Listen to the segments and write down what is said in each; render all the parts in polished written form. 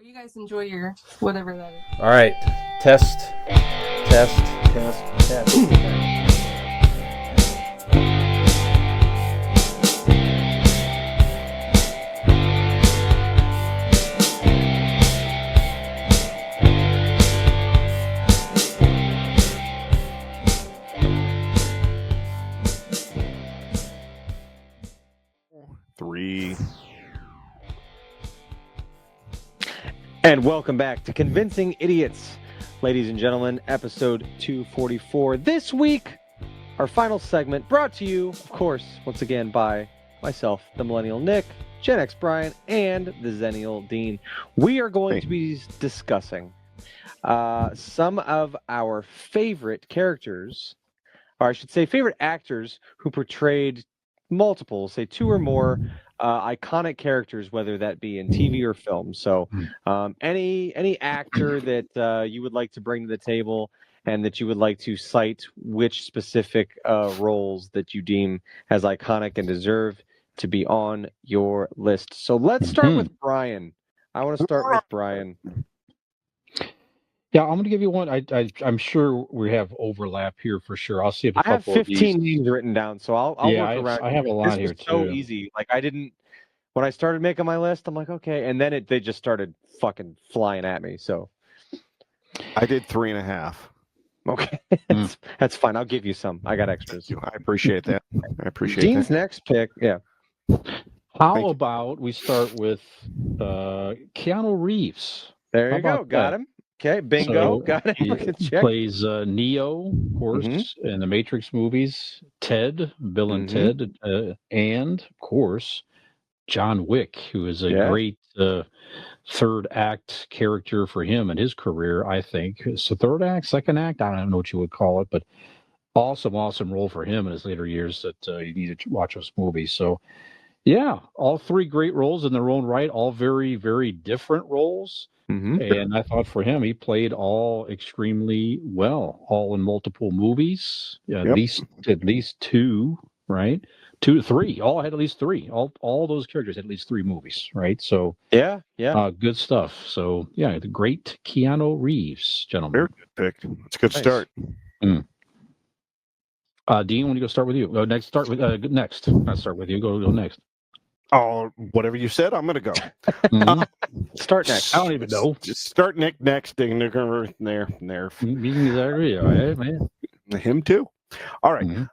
you guys enjoy your whatever that is. All right. Test. Three. And welcome back to Convincing Idiots, ladies and gentlemen, episode 244. This week, our final segment brought to you, of course, once again by myself, the Millennial Nick, Gen X Brian, and the Zennial Dean. We are going to be discussing some of our favorite characters, or I should say favorite actors who portrayed multiple, say two or more, iconic characters, whether that be in TV or film. So any actor that you would like to bring to the table and that you would like to cite which specific roles that you deem as iconic and deserve to be on your list. So let's start with Brian. I want to start with Brian. Yeah, I'm going to give you one. I'm sure we have overlap here for sure. I'll see if a I have couple of 15 these. names written down, so I'll work around. I have a lot this here was so too. easy. Like when I started making my list, I'm like, okay, and then they just started fucking flying at me. So I did 3.5. okay, that's fine. I'll give you some. I got extras. I appreciate that. Dean's next pick, yeah. How about we start with Keanu Reeves? There you go. Got him. Okay, bingo. Got it. He plays Neo, of course, in the Matrix movies. Ted, Bill and Ted, and of course John Wick, who is a great third act character for him in his career. I think it's a third act, second act. I don't know what you would call it, but awesome role for him in his later years. That you need to watch those movies. So. Yeah, all three great roles in their own right, all very, very different roles. And I thought for him, he played all extremely well, all in multiple movies, at least two, right? 2 to 3, all had at least 3. All those characters had at least 3 movies, right? So yeah, good stuff. So yeah, the great Keanu Reeves, gentlemen. Very good pick. It's a good start. Dean, when you go start with you. Go next. Start with next. Not start with you. Go next. Oh, whatever you said, I'm going to go. Start next. I don't even know. Just start Nick next. And they're going there. Exactly. All right, man. Him too. All right.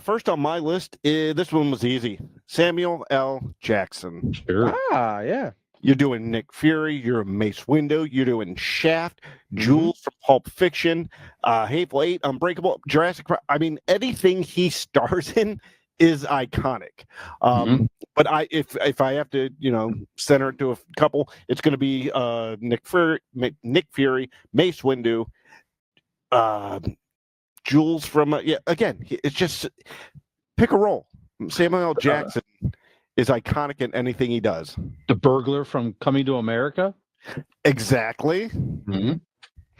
First on my list, this one was easy. Samuel L. Jackson. Sure. Yeah. You're doing Nick Fury. You're Mace Windu. You're doing Shaft. Jules from Pulp Fiction. Hateful Eight. Unbreakable. Jurassic Park. I mean, anything he stars in is iconic. But if I have to, center it to a couple, it's going to be Nick Fury, Mace Windu, Jules from again. It's just pick a role. Samuel L. Jackson is iconic in anything he does. The burglar from Coming to America. Exactly.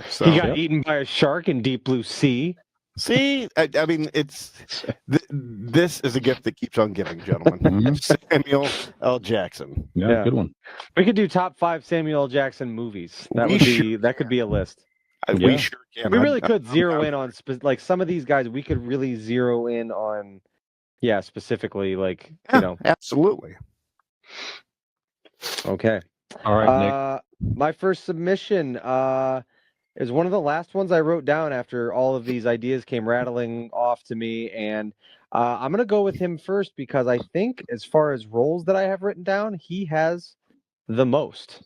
So, he got eaten by a shark in Deep Blue Sea. See, I mean, this is a gift that keeps on giving, gentlemen. Samuel L. Jackson. Yeah, good one. We could do top 5 Samuel L. Jackson movies. That could be a list. We sure can. We really could zero in on like some of these guys. We could really zero in on, specifically absolutely. Okay. All right, Nick. My first submission is one of the last ones I wrote down after all of these ideas came rattling off to me. And I'm going to go with him first because I think as far as roles that I have written down, he has the most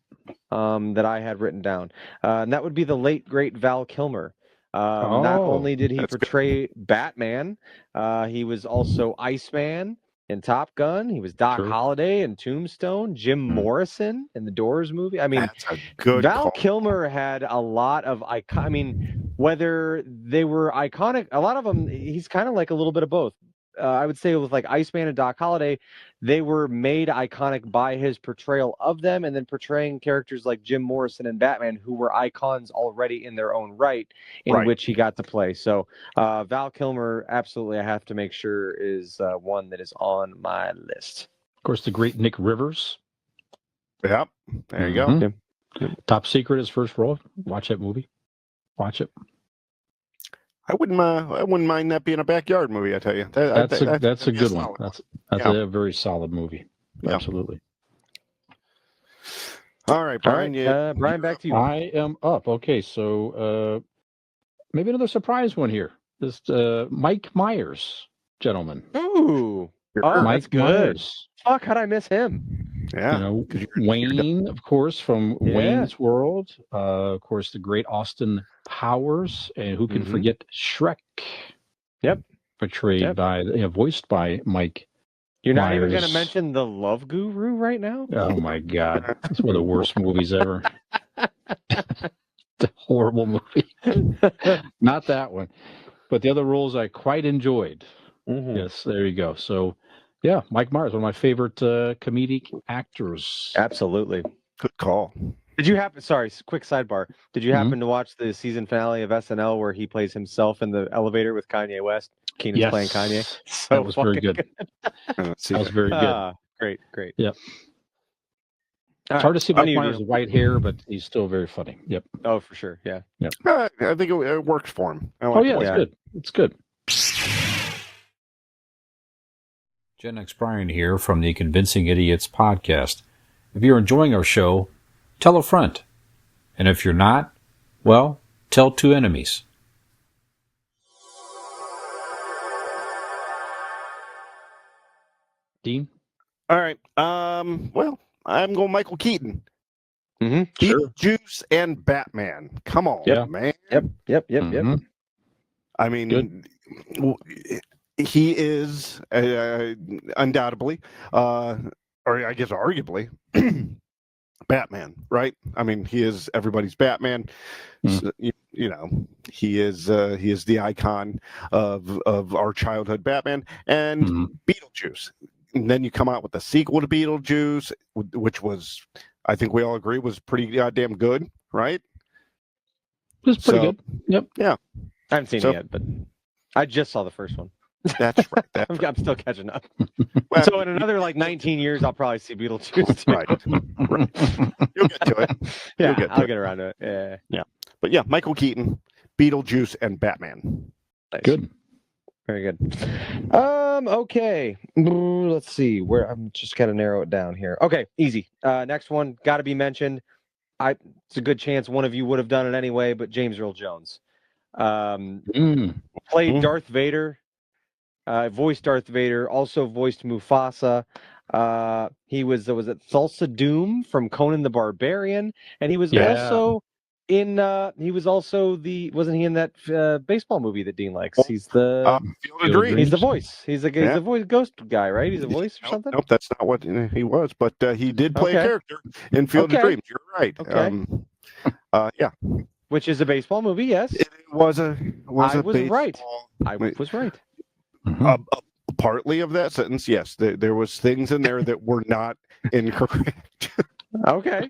that I had written down. And that would be the late, great Val Kilmer. Not only did he portray Batman, he was also Iceman in Top Gun. He was Doc Holliday in Tombstone, Jim Morrison in the Doors movie. I mean, Val Kilmer had a lot of whether they were iconic, a lot of them, he's kind of like a little bit of both. I would say with like Iceman and Doc Holliday, they were made iconic by his portrayal of them, and then portraying characters like Jim Morrison and Batman, who were icons already in their own right, which he got to play. So Val Kilmer, absolutely, I have to make sure is one that is on my list. Of course, the great Nick Rivers. Yep, there you go. Okay. Top Secret is first role. Watch that movie. Watch it. I wouldn't mind that being a backyard movie. I tell you, That's a good one. solid That's Yeah. a very solid movie. Yeah. Absolutely. All right, Brian. Brian, back to you. I am up. Okay, so maybe another surprise one here. This Mike Myers, gentlemen. Ooh. Oh, Mike that's good. Myers. Fuck, how'd I miss him? Yeah. You know, Wayne, of course, from Wayne's World. Of course, the great Austin Powers, and who can forget Shrek? Yep. Portrayed by, voiced by Mike. You're not Myers. even going to mention The Love Guru right now? Oh my God, it's one of the worst movies ever. The horrible movie. Not that one, but the other roles I quite enjoyed. Yes, there you go. So, yeah, Mike Myers, one of my favorite comedic actors. Absolutely. Good call. Did you happen? Sorry, quick sidebar. Did you happen to watch the season finale of SNL where he plays himself in the elevator with Kanye West? Keenan's playing Kanye. So that was very good. That was very good. Great. Yep. It's hard to see Mike Myers with white hair, but he's still very funny. Yep. Oh, for sure. Yeah. Yep. I think it works for him. It's good. It's good. Gen X Brian here from the Convincing Idiots podcast. If you're enjoying our show, tell a friend. And if you're not, well, tell two enemies. Dean? All right. Well, I'm going Michael Keaton. Beetlejuice and Batman. Come on, man. Yep. I mean, he is undoubtedly, or I guess arguably, Batman, right? I mean, he is everybody's Batman. So, you know, he is the icon of our childhood Batman and Beetlejuice. And then you come out with the sequel to Beetlejuice, which was, I think we all agree, was pretty goddamn good, right? It was pretty good. Yep. Yeah. I haven't seen it yet, but I just saw the first one. That's right. I'm still catching up. So in another 19 years, I'll probably see Beetlejuice. Right. You'll get to it. Yeah, I'll get around to it. Yeah. But yeah, Michael Keaton, Beetlejuice, and Batman. Nice. Good. Very good. Okay. Let's see. Where I'm just gotta narrow it down here. Okay, easy. Next one, gotta be mentioned. It's a good chance one of you would have done it anyway, but James Earl Jones. Played Darth Vader. Voiced Darth Vader. Also voiced Mufasa. He was it Thulsa Doom from Conan the Barbarian, and he was also in. He was also wasn't he in that baseball movie that Dean likes? He's the Field of Dreams. He's the voice. He's the voice ghost guy, right? He's a voice or something. Nope, that's not what he was. But he did play a character in Field of Dreams. You're right. Okay. Yeah. Which is a baseball movie? Yes. It was a. I was right. I was right. Partly of that sentence, yes. There was things in there that were not incorrect. Okay.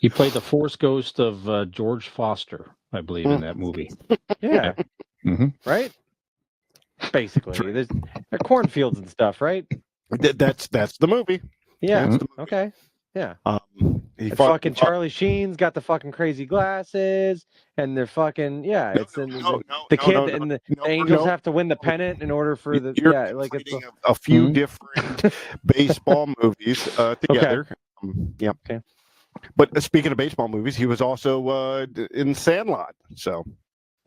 He played the Force Ghost of George Foster, I believe, in that movie. Yeah. Right? Basically. There's cornfields and stuff, right? That's the movie. Yeah. The movie. Okay. Yeah. Fucking Charlie Sheen's got the fucking crazy glasses, and they're fucking the kid and the Angels have to win the pennant in order for the it's a few different baseball movies together. Okay. But speaking of baseball movies, he was also in Sandlot. So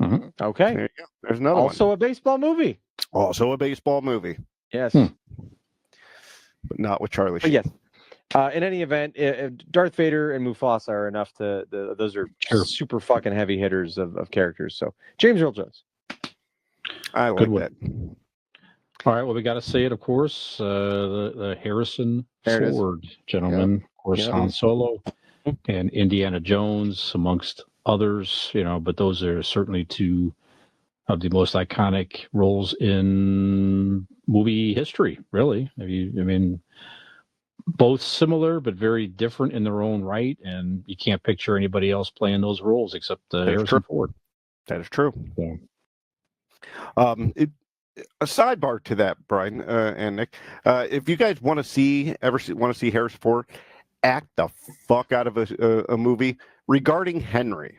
okay, there you go. There's another also one. a baseball movie. Also a baseball movie. Yes, but not with Charlie Sheen. Yes. In any event, Darth Vader and Mufasa are enough those are super fucking heavy hitters of characters. So James Earl Jones. I like that. All right, well, we got to say it, of course. The Harrison Ford gentleman, of course, Han Solo and Indiana Jones, amongst others. But those are certainly two of the most iconic roles in movie history. Really, both similar but very different in their own right, and you can't picture anybody else playing those roles except Harrison Ford. That is true. Yeah. A sidebar to that, Brian and Nick, if you guys want to see Harrison Ford act the fuck out of a movie, Regarding Henry.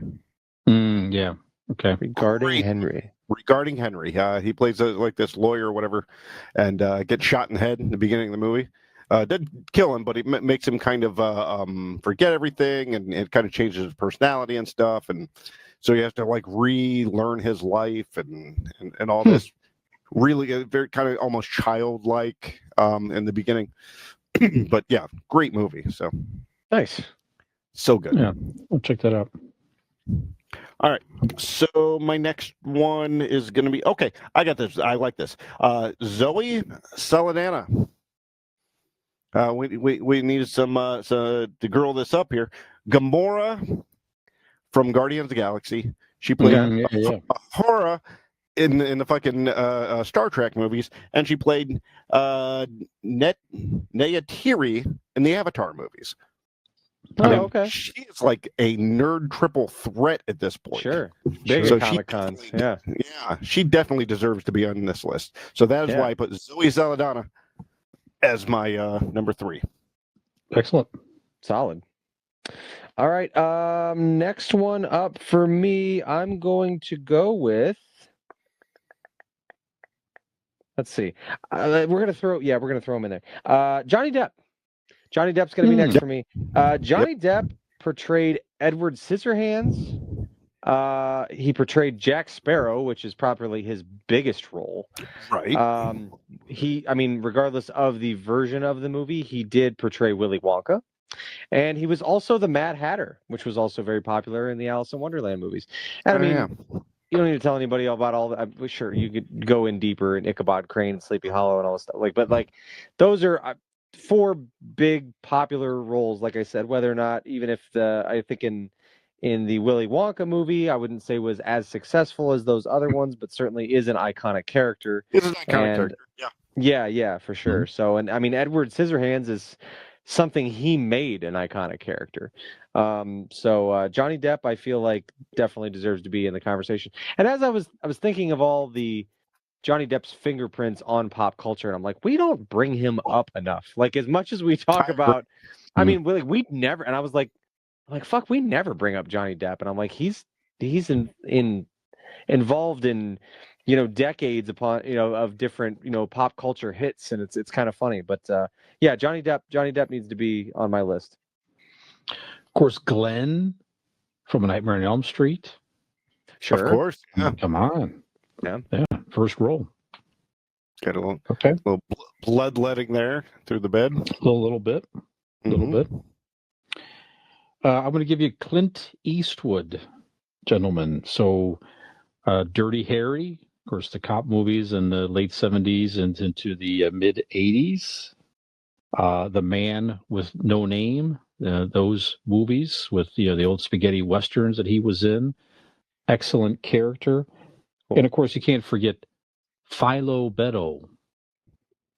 Yeah. Okay. Regarding Henry, he plays like this lawyer or whatever, and gets shot in the head in the beginning of the movie. Didn't kill him, but it makes him kind of forget everything, and it kind of changes his personality and stuff, and so he has to like relearn his life and all this. Really, very kind of almost childlike in the beginning, but yeah, great movie. So nice, so good. Yeah, I'll check that out. All right, so my next one is going to be okay. I got this. I like this. Zoe Saldana. We needed some to girl this up here. Gamora from Guardians of the Galaxy. She played Ahura in the fucking Star Trek movies, and she played Neyatiri in the Avatar movies. Okay. She is like a nerd triple threat at this point. Sure. Big so Comic Cons. Yeah. Yeah. She definitely deserves to be on this list. So that is why I put Zoe Saldana as my number 3. Excellent. Solid. All right. Next one up for me, I'm going to go with. Let's see. We're gonna throw him in there. Johnny Depp. Johnny Depp's gonna be next for me. Johnny Depp portrayed Edward Scissorhands. He portrayed Jack Sparrow, which is probably his biggest role. Right. Regardless of the version of the movie, he did portray Willy Wonka. And he was also the Mad Hatter, which was also very popular in the Alice in Wonderland movies. And you don't need to tell anybody about all that. I'm sure you could go in deeper in Ichabod Crane, Sleepy Hollow, and all this stuff. But those are 4 big popular roles. Like I said, whether or not, even if I think in the Willy Wonka movie, I wouldn't say was as successful as those other ones, but certainly is an iconic character. It's an iconic character. Yeah. Yeah, for sure. So, Edward Scissorhands is something he made an iconic character. So Johnny Depp, I feel like definitely deserves to be in the conversation. And as I was thinking of all the Johnny Depp's fingerprints on pop culture, and I'm like, we don't bring him up enough. Like, as much as we talk about, we never. And I was like, fuck, we never bring up Johnny Depp. And I'm like, he's involved in decades upon of different pop culture hits, and it's kind of funny. But Johnny Depp needs to be on my list. Of course, Glenn from A Nightmare on Elm Street. Sure. Of course. Yeah. Come on. Yeah. First role. Got a little bloodletting there through the bed. A little bit. I'm going to give you Clint Eastwood, gentlemen. So, Dirty Harry, of course, the cop movies in the late 70s and into the mid 80s. The Man with No Name, those movies with the old spaghetti westerns that he was in. Excellent character. Cool. And of course, you can't forget Philo Beddoe,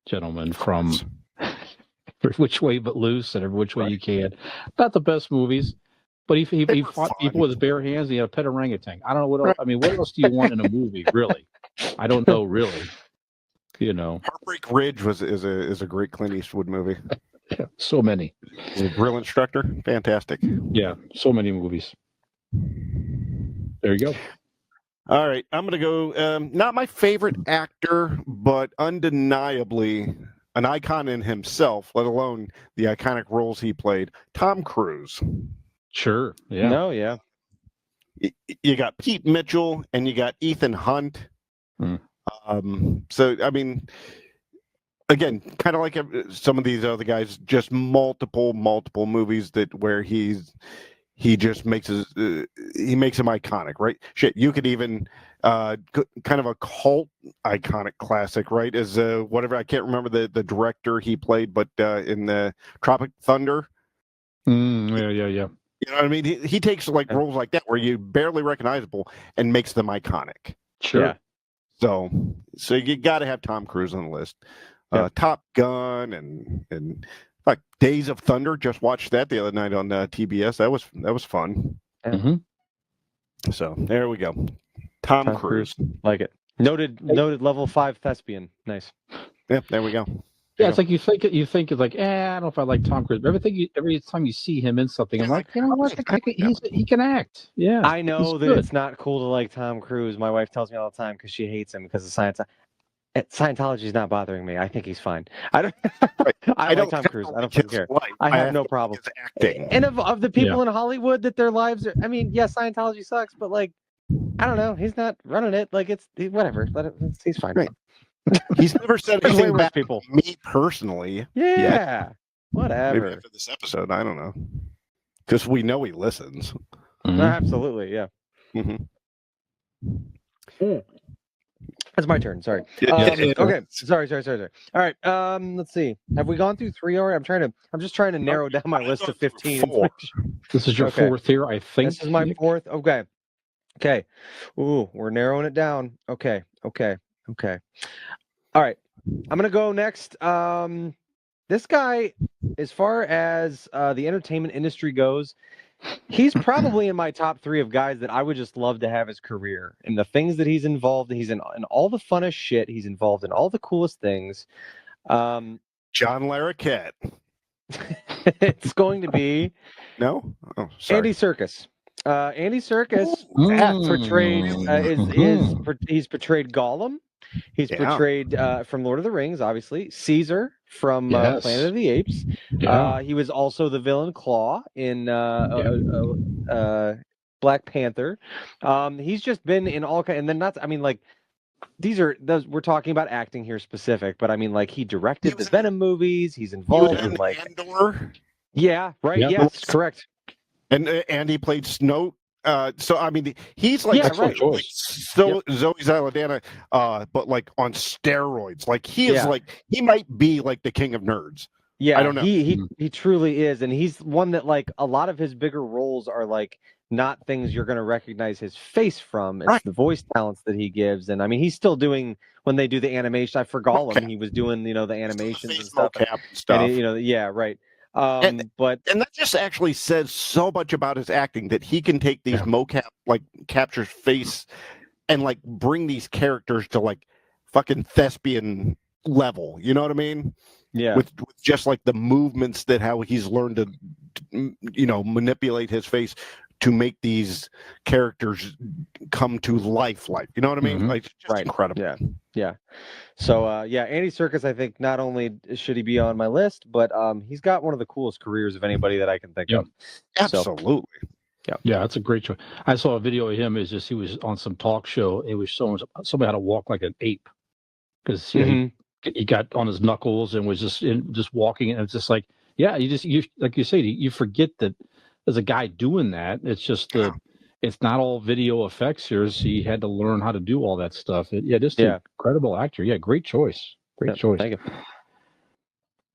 gentlemen, from Which Way But Loose and Every Which Way You Can. Not the best movies, but he fought people with his bare hands and he had a pet orangutan. I don't know what else. What else do you want in a movie, really? I don't know, really. Heartbreak Ridge is a great Clint Eastwood movie. Yeah, so many. He's a drill instructor. Fantastic. Yeah, so many movies. There you go. All right, I'm going to go, not my favorite actor, but undeniably an icon in himself, let alone the iconic roles he played, Tom Cruise. Sure, yeah. No, yeah. You got Pete Mitchell and you got Ethan Hunt. So, again, kind of like some of these other guys, just multiple movies where he just makes him iconic, right? Shit, you could even kind of a cult iconic classic, right? As whatever, I can't remember the director he played, but in the Tropic Thunder. Yeah. You know what I mean? He takes roles like that where you're barely recognizable and makes them iconic. Sure. Yeah. So you got to have Tom Cruise on the list. Top Gun and like Days of Thunder. Just watched that the other night on TBS. That was fun. Mm-hmm. So there we go. Tom Cruise. Like it. Noted level 5 thespian. Nice. Yep. There we go. Yeah, it's like you think it's like, I don't know if I like Tom Cruise. But every time you see him in something, I'm like, you know what? He can act. Yeah, I know he's that good. it's not cool to like Tom Cruise. My wife tells me all the time because she hates him because of science. Scientology is not bothering me. I think he's fine. I don't. I like Tom Cruise. I don't fucking care. I have no problem. Acting. And of the people in Hollywood that their lives are, I mean, yes, Scientology sucks, but like, I don't know. He's not running it. Like whatever. He's fine. Right. He's never said There's way anything worse bad people. to me personally. Yeah. Yet. Whatever. Maybe after this episode, I don't know. Because we know he listens. Mm-hmm. Absolutely, yeah. Mm-hmm. That's my turn. Sorry. Okay. Sorry. All right. Let's see. Have we gone through 3 already? I'm just trying to narrow down my list to 15. 4. This is your 4th here, I think. This is my 4th. Okay. Ooh, we're narrowing it down. Okay. All right. I'm gonna go next. This guy, as far as the entertainment industry goes, he's probably in my top 3 of guys that I would just love to have his career and the things that he's involved in. He's in all the funnest shit. He's involved in all the coolest things. John Larroquette. It's going to be No? Oh, sorry. Andy Serkis. Andy Serkis he's portrayed Gollum. He's portrayed from Lord of the Rings, obviously. Caesar from Planet of the Apes. Yeah. He was also the villain Claw in Black Panther. He's just been in all kinds, and then we're talking about acting here specific, but I mean, like, he directed the Venom movies. He's involved in like Andor. Yeah, right. Yep. Yes, correct. And he played Snow. So I mean, he's like, right. like Zoe Saldana, but like on steroids. Like he is he might be like the king of nerds. Yeah, I don't know. He truly is, and he's one that, like, a lot of his bigger roles are like not things you're going to recognize his face from. It's the voice talents that he gives, and I mean, he's still doing when they do the animation. I forgot him. He was doing the animations and stuff. And right. And that just actually says so much about his acting that he can take these mocap, like, capture face and like bring these characters to like fucking thespian level. You know what I mean? Yeah. With just like the movements that how he's learned to, manipulate his face to make these characters come to life. You know what I mean? Mm-hmm. Like, just incredible. Yeah. So, Andy Serkis, I think not only should he be on my list, but he's got one of the coolest careers of anybody that I can think of. Absolutely. Yeah, that's a great choice. I saw a video of him. He was on some talk show. It was showing somebody how to walk like an ape because he got on his knuckles and was just walking. And it's just like, you like you say, you forget that there's a guy doing that. It's just it's not all video effects here. So he had to learn how to do all that stuff. An incredible actor. Yeah, great choice. Great choice. Thank you.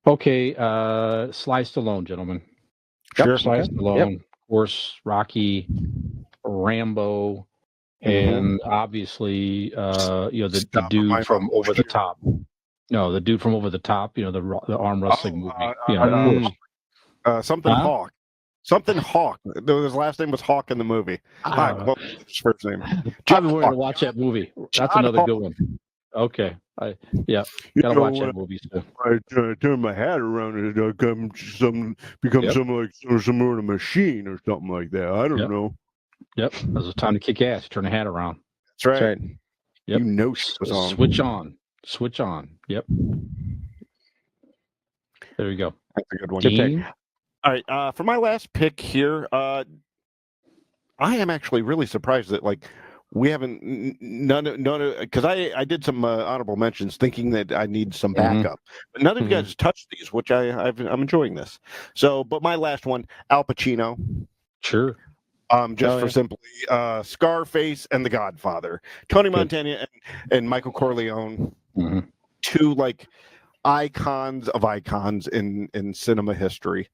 Okay, Sly Stallone, gentlemen. Sure. Sly Stallone, of course, Rocky, Rambo, and obviously, the dude from Over the Top. No, the dude from Over the Top. The arm wrestling movie. Something Hawk. Something Hawk. His last name was Hawk in the movie. What was his first name? I've been wanting to watch that movie. That's another good one. Okay. Gotta watch that movie too. I turn my hat around and it becomes some sort of machine or something like that. I don't know. Yep. There's a time to kick ass. Turn the hat around. That's right. Yep. Shit was on. Switch on. Yep. There you go. That's a good one. Good pick. All right. For my last pick here, I am actually really surprised that we haven't none of because I did some honorable mentions thinking that I need some backup, but none of you guys touched these, which I'm enjoying this. So, but my last one, Al Pacino. Sure. For simply Scarface and The Godfather, Tony Montana and Michael Corleone, two like icons of icons in cinema history.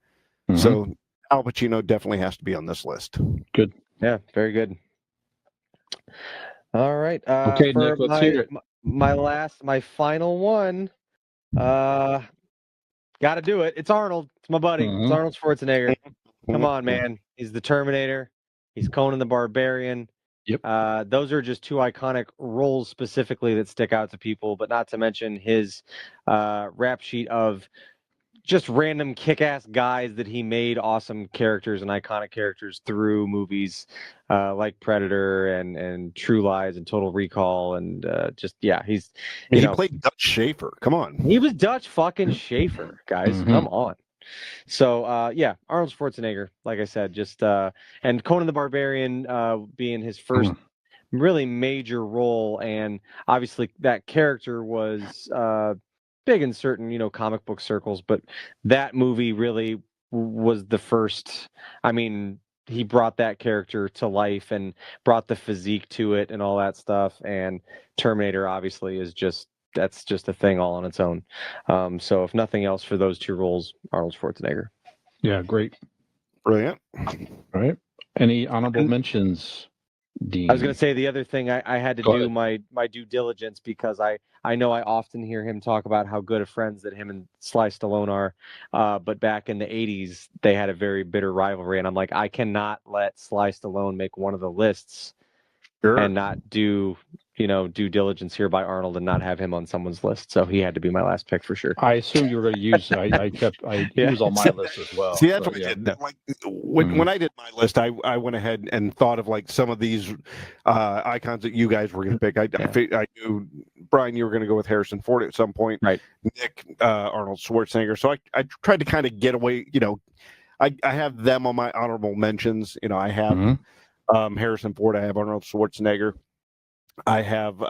So Al Pacino definitely has to be on this list. Good. Yeah, very good. All right. Okay, Nick, let's hear it. My final one. Got to do it. It's Arnold. It's my buddy. It's Arnold Schwarzenegger. Come on, man. He's the Terminator. He's Conan the Barbarian. Yep. Those are just two iconic roles specifically that stick out to people, but not to mention his rap sheet of just random kick-ass guys that he made awesome characters and iconic characters through movies like Predator and True Lies and Total Recall and he's he played Dutch Schaefer. Come on, he was Dutch fucking Schaefer, guys. Mm-hmm. Come on. So Arnold Schwarzenegger, like I said, just and Conan the Barbarian being his first really major role, and obviously that character was big in certain comic book circles, but that movie really was the first. I mean, he brought that character to life and brought the physique to it and all that stuff. And Terminator obviously is that's just a thing all on its own. So if nothing else for those two roles, Arnold Schwarzenegger. Yeah, great. brilliant. All right. Any honorable mentions, Dean? I was going to say the other thing I had to do my due diligence because I know I often hear him talk about how good of friends that him and Sly Stallone are. But back in the 80s, they had a very bitter rivalry. And I'm like, I cannot let Sly Stallone make one of the lists and not do due diligence here by Arnold and not have him on someone's list. So he had to be my last pick for sure. I assumed you were going to use. He was on my list as well. See, that's what I did. Like when I did my list, I went ahead and thought of like some of these icons that you guys were going to pick. I knew Brian, you were going to go with Harrison Ford at some point. Right. Nick, Arnold Schwarzenegger. So I tried to kind of get away. I have them on my honorable mentions. I have Harrison Ford. I have Arnold Schwarzenegger. I have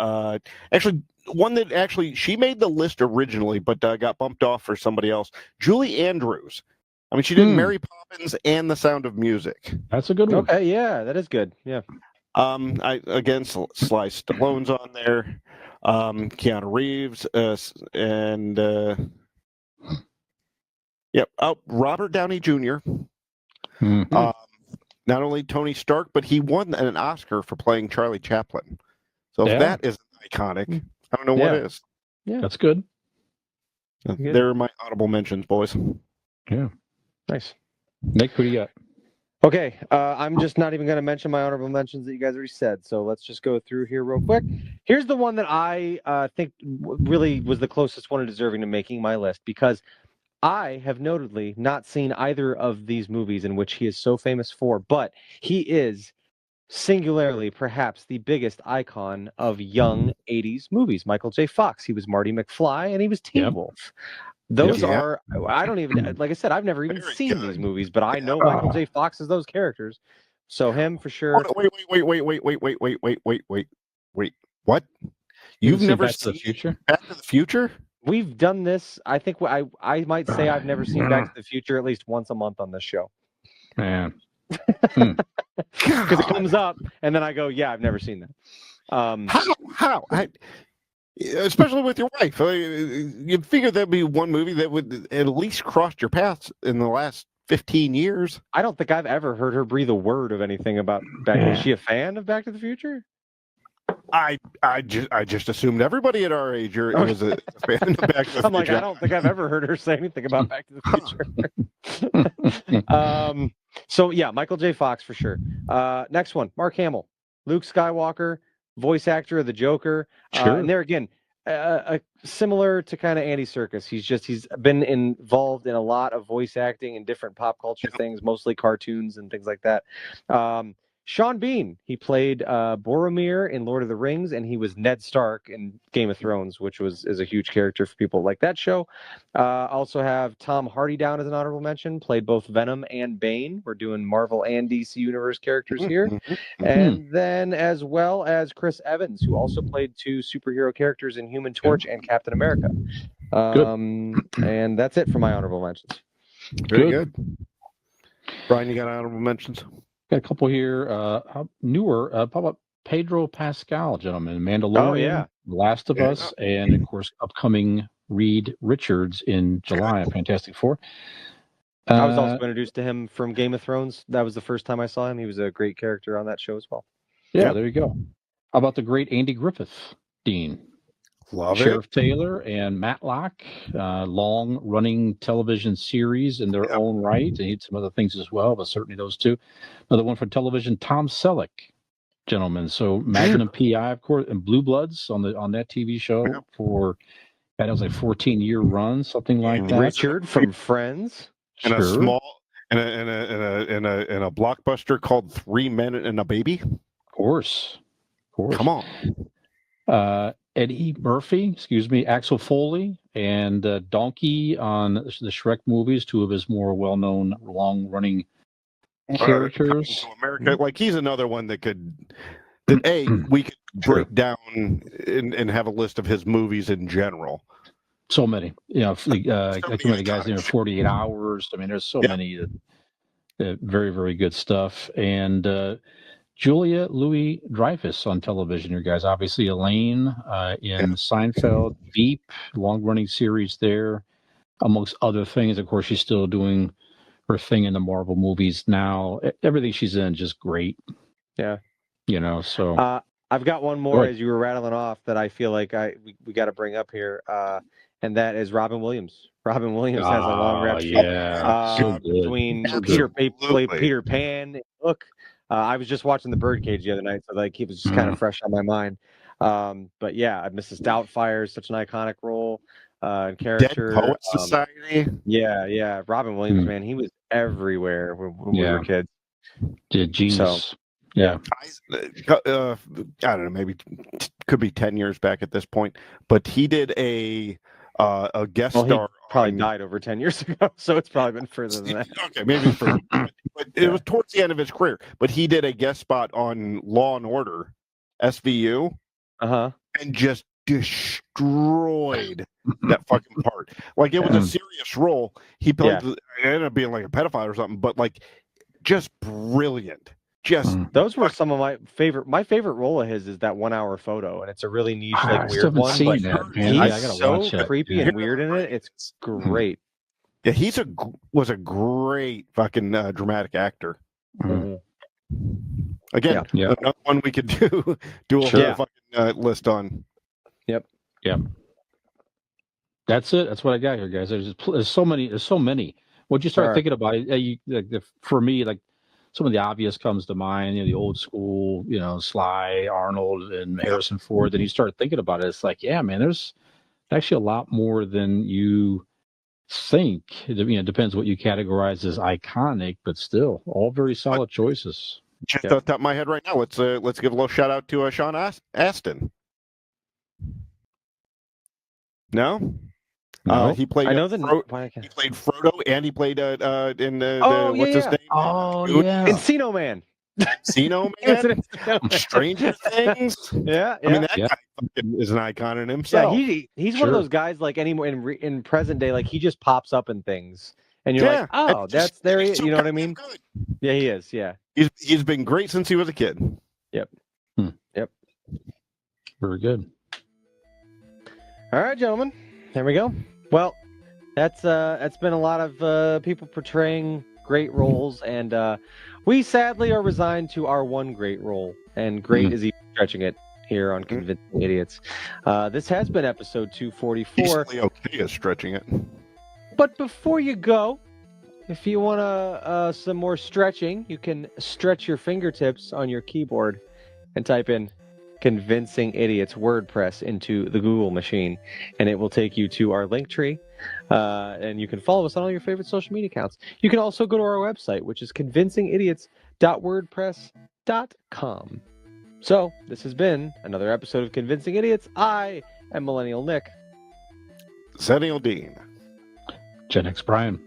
actually one that she made the list originally, but got bumped off for somebody else. Julie Andrews. I mean, she did Mary Poppins and The Sound of Music. That's a good one. Okay, yeah, that is good. Yeah. Sly Stallone's on there. Keanu Reeves and Robert Downey Jr. Not only Tony Stark, but he won an Oscar for playing Charlie Chaplin. So if that isn't iconic, I don't know what is. Yeah, that's good. They're my honorable mentions, boys. Yeah. Nice. Nick, who do you got? Okay, I'm just not even going to mention my honorable mentions that you guys already said. So let's just go through here real quick. Here's the one that I think really was the closest one deserving to making my list because I have notedly not seen either of these movies in which he is so famous for, but he is singularly perhaps the biggest icon of young 80s movies. Michael J. Fox. He was Marty McFly and he was Teen Wolf. Those are, I don't even, like I said, I've never even seen these movies, but I know Michael J. Fox as those characters. So him for sure. Wait. What? You've never seen Back to the Future? Back to the Future? We've done this. I think I might say I've never seen Back to the Future at least once a month on this show. Man. Because it comes up and then I go, yeah, I've never seen that. How? Especially with your wife. You'd figure there'd be one movie that would at least cross your paths in the last 15 years. I don't think I've ever heard her breathe a word of anything about Back. Is she a fan of Back to the Future? I just assumed everybody at our age was a fan of Back to the Future. I'm like, I don't think I've ever heard her say anything about Back to the Future. So yeah, Michael J. Fox for sure. Next one, Mark Hamill, Luke Skywalker, voice actor of the Joker. And there again, similar to kind of Andy Serkis. He's been involved in a lot of voice acting and different pop culture things, mostly cartoons and things like that. Sean Bean, he played Boromir in Lord of the Rings, and he was Ned Stark in Game of Thrones, which is a huge character for people like that show. Also have Tom Hardy down as an honorable mention, played both Venom and Bane. We're doing Marvel and DC Universe characters here. And then as well as Chris Evans, who also played two superhero characters in Human Torch and Captain America. And that's it for my honorable mentions. Very good. Brian, you got honorable mentions? Got a couple here. Newer. How about Pedro Pascal, gentlemen? Mandalorian, Last of Us, and of course, upcoming Reed Richards in July of Fantastic Four. I was also introduced to him from Game of Thrones. That was the first time I saw him. He was a great character on that show as well. Yeah, there you go. How about the great Andy Griffith, Dean? Love Sheriff Taylor and Matlock, long-running television series in their own right. They need some other things as well, but certainly those two. Another one for television, Tom Selleck, gentlemen. So Magnum PI, of course, and Blue Bloods on that TV show for that was like 14-year run, something like that. Richard from Friends. And Sure. a small and a blockbuster called 3 Men and a Baby. Of course. Come on. Eddie Murphy, Axel Foley, and Donkey on the Shrek movies, two of his more well-known, long-running characters. To America, like he's another one we could break down and have a list of his movies in general. So many, like too many guys in 48 Hours. I mean, there's so many very, very good stuff. And Julia Louis-Dreyfus on television, you guys. Obviously, Elaine in Seinfeld, Veep, long-running series there, amongst other things. Of course, she's still doing her thing in the Marvel movies now. Everything she's in, just great. Yeah. So I've got one more as you were rattling off that I feel like we got to bring up here, and that is Robin Williams. Robin Williams has a long rep between Peter Pan. Look, I was just watching The Birdcage the other night, so like he was just kind of fresh on my mind. But yeah, Mrs. Doubtfire is such an iconic role and character. Dead Poets Society. Yeah. Robin Williams, man, he was everywhere when we were kids. Genius. So, yeah. I don't know, maybe could be 10 years back at this point, but he did a guest star. Probably died over 10 years ago, so it's probably been further than that. Okay, maybe but it was towards the end of his career. But he did a guest spot on Law and Order, SVU, and just destroyed that fucking part. Like it was a serious role. He played, it ended up being like a pedophile or something, but like just brilliant. Those were some of my favorite role of his is that 1 hour photo, and it's a really niche, weird one. Seen that, man. He's so creepy and weird in it. It's great. Yeah, was a great fucking dramatic actor. Again, another one we could do a whole fucking list on. Yep. That's it. That's what I got here, guys. There's so many. Once you start thinking about it, for me, like some of the obvious comes to mind. The old school, Sly, Arnold, and Harrison Ford. Then you start thinking about it. It's like, yeah, man, there's actually a lot more than you think. It depends what you categorize as iconic, but still, all very solid choices. Just off the top of my head right now, let's give a little shout out to Sean Astin. No. He played. I know he played Frodo, and he played in what's his name? Encino Man. Encino Man. Stranger Things. Yeah. I mean, that guy is an icon in himself. Yeah, he's one of those guys like anymore in present day, like he just pops up in things, and you're like, oh, that's there. You know what I mean? Good. Yeah, he is. Yeah, he's been great since he was a kid. Yep. Yep. Very good. All right, gentlemen. There we go. Well, that's been a lot of people portraying great roles, and we sadly are resigned to our one great role, and great is even stretching it here on Convincing Idiots. This has been episode 244. Easily okay is stretching it. But before you go, if you want some more stretching, you can stretch your fingertips on your keyboard and type in Convincing Idiots WordPress into the Google machine, and it will take you to our link tree, and you can follow us on all your favorite social media accounts. You can also go to our website, which is convincingidiots.wordpress.com. So this has been another episode of Convincing Idiots. I am Millennial Nick. Zennial Dean. Gen X Brian.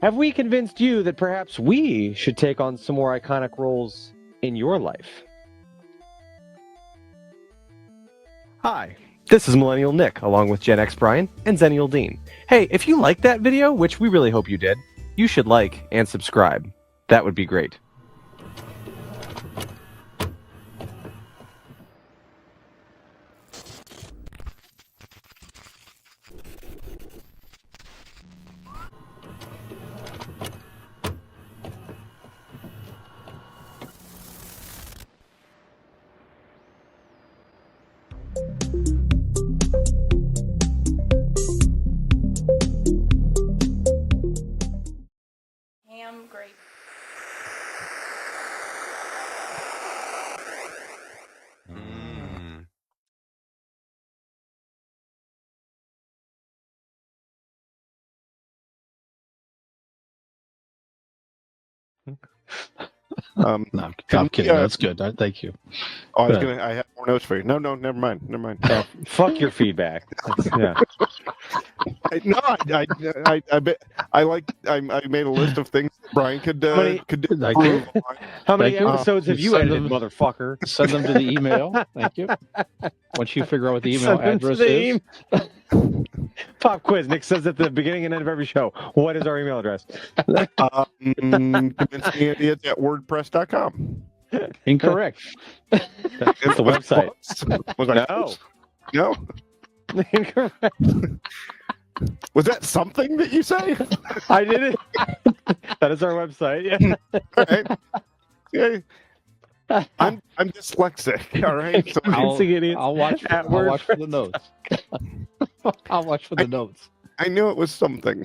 Have we convinced you that perhaps we should take on some more iconic roles in your life? Hi, this is Millennial Nick, along with Gen X Brian and Zennial Dean. Hey, if you liked that video, which we really hope you did, you should like and subscribe. That would be great. Ham grape. No, I'm kidding. That's good. Thank you. Oh, I have more notes for you. No, never mind. Fuck your feedback. Yeah. I made a list of things that Brian could improve on. How many Thank you. episodes have you edited, motherfucker? Send them to the email. Thank you. Once you figure out what the email address is. Pop quiz. Nick says at the beginning and end of every show, what is our email address? convincingidiots@wordpress.com. Incorrect. That's the website. No. Incorrect. Was that something that you say? I did it. That is our website. Yeah. All right. Okay. I'm dyslexic. All right. So I'll watch for the notes. I'll watch for the notes. I knew it was something.